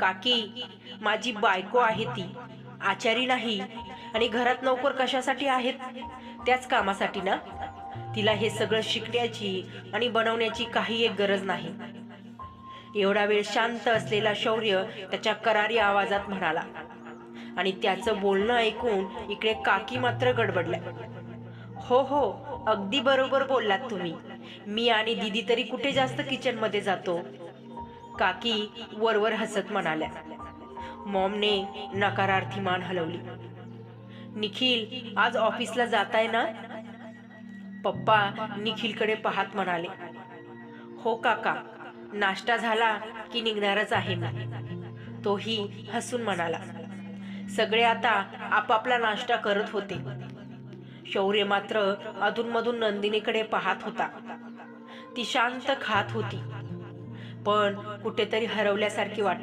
काकी, माझी बायको आहे ती, आचारी नाही. आणि घरात नोकर कशासाठी आहेत? त्याच कामासाठी ना. तिला हे सगळं शिकण्याची आणि बनवण्याची काही एक गरज नाही. एवढा वेळ शांत असलेला शौर्य त्याच्या करारी आवाजात म्हणाला. आणि त्याचं बोलणं ऐकून इकडे काकी मात्र गडबडल्या. हो हो, अगदी बरोबर बोललात तुम्ही. मी आणि दीदी तरी कुठे जास्त किचन मध्ये जातो. काकी वरवर हसत म्हणाल्या. मॉमने नकारार्थी मान हलवली. निखिल, आज ऑफिसला जाताय ना? पप्पा निखिलकडे पाहत म्हणाले. हो काका, नाश्ता झाला की निघणारच आहे मी. तोही हसून म्हणाला. सगळे आता आपापला नाश्ता करत होते. शौर्य मात्र अधूनमधून नंदिनीकडे पाहत होता. ती शांत खात होती, पण कुठेतरी हरवल्यासारखी वाटत